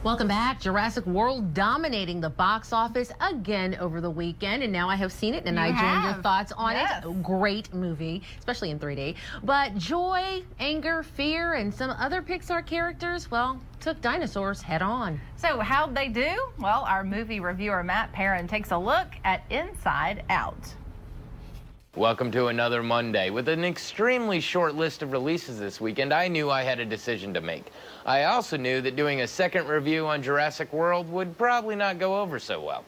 Welcome back. Jurassic World dominating the box office again over the weekend, and now I have seen it, and I join your thoughts on it. Great movie, especially in 3D. But joy, anger, fear, and some other Pixar characters, well, took dinosaurs head on. So how'd they do? Well, our movie reviewer Matt Perrin takes a look at Inside Out. Welcome to another Monday. With an extremely short list of releases this weekend, I knew I had a decision to make. I also knew that doing a second review on Jurassic World would probably not go over so well.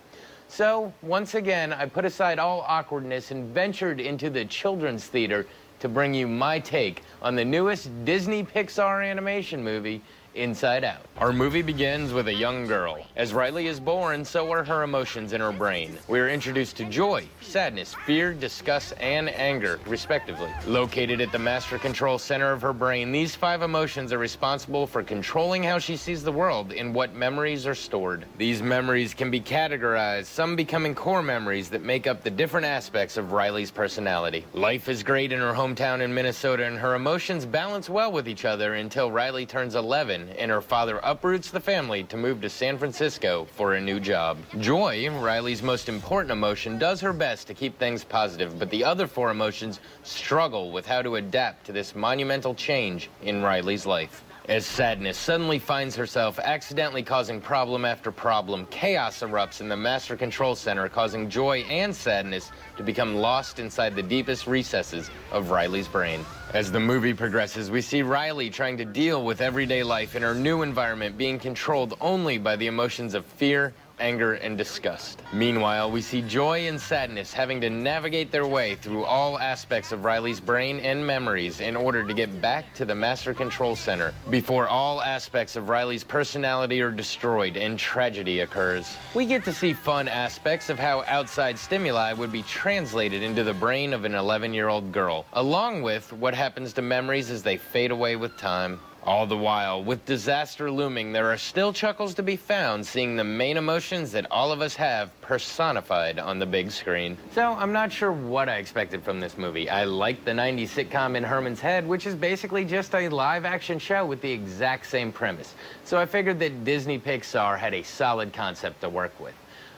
So, once again, I put aside all awkwardness and ventured into the children's theater to bring you my take on the newest Disney Pixar animation movie, Inside Out. Our movie begins with a young girl. As Riley is born, so are her emotions in her brain. We are introduced to joy, sadness, fear, disgust, and anger, respectively. Located at the master control center of her brain, these 5 emotions are responsible for controlling how she sees the world and what memories are stored. These memories can be categorized, some becoming core memories that make up the different aspects of Riley's personality. Life is great in her hometown in Minnesota, and her emotions balance well with each other until Riley turns 11. And her father uproots the family to move to San Francisco for a new job. Joy, Riley's most important emotion, does her best to keep things positive, but the other 4 emotions struggle with how to adapt to this monumental change in Riley's life. As sadness suddenly finds herself accidentally causing problem after problem, chaos erupts in the master control center, causing joy and sadness to become lost inside the deepest recesses of Riley's brain. As the movie progresses, we see Riley trying to deal with everyday life in her new environment, being controlled only by the emotions of fear, anger, and disgust. Meanwhile, we see joy and sadness having to navigate their way through all aspects of Riley's brain and memories in order to get back to the Master Control Center before all aspects of Riley's personality are destroyed and tragedy occurs. We get to see fun aspects of how outside stimuli would be translated into the brain of an 11-year-old girl, along with what happens to memories as they fade away with time. All the while, with disaster looming, there are still chuckles to be found seeing the main emotions that all of us have personified on the big screen. So, I'm not sure what I expected from this movie. I liked the 90s sitcom In Herman's Head, which is basically just a live-action show with the exact same premise. So I figured that Disney Pixar had a solid concept to work with.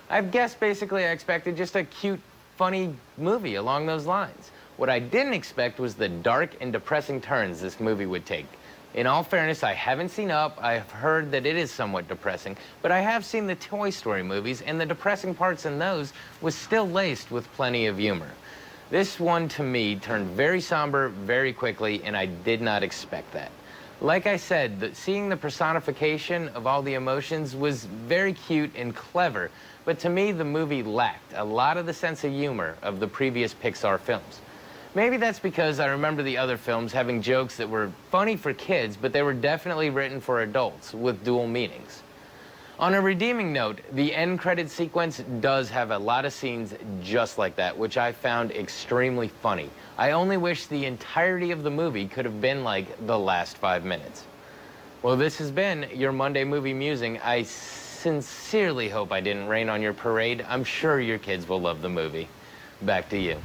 I guess basically I expected just a cute, funny movie along those lines. What I didn't expect was the dark and depressing turns this movie would take. In all fairness, I haven't seen Up. I've heard that it is somewhat depressing, but I have seen the Toy Story movies, and the depressing parts in those was still laced with plenty of humor. This one, to me, turned very somber very quickly, and I did not expect that. Like I said, seeing the personification of all the emotions was very cute and clever, but to me, the movie lacked a lot of the sense of humor of the previous Pixar films. Maybe that's because I remember the other films having jokes that were funny for kids, but they were definitely written for adults with dual meanings. On a redeeming note, the end credit sequence does have a lot of scenes just like that, which I found extremely funny. I only wish the entirety of the movie could have been like the last 5 minutes. Well, this has been your Monday Movie Musing. I sincerely hope I didn't rain on your parade. I'm sure your kids will love the movie. Back to you.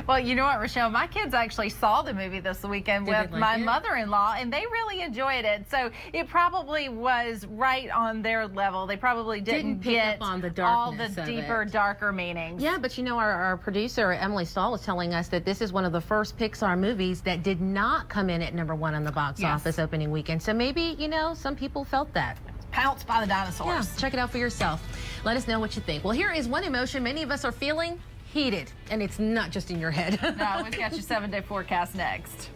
Well, you know what, Rochelle? My kids actually saw the movie this weekend with my mother-in-law, and they really enjoyed it. So it probably was right on their level. They probably didn't get pick up on the all the darkness deeper, darker meanings. Yeah, but you know, our producer, Emily Stahl, was telling us that this is one of the first Pixar movies that did not come in at #1 on the box office opening weekend. So maybe, you know, some people felt that. Pounced by the dinosaurs. Yeah, check it out for yourself. Let us know what you think. Well, here is one emotion many of us are feeling: heated. And it's not just in your head. No, we've got your 7-day forecast next.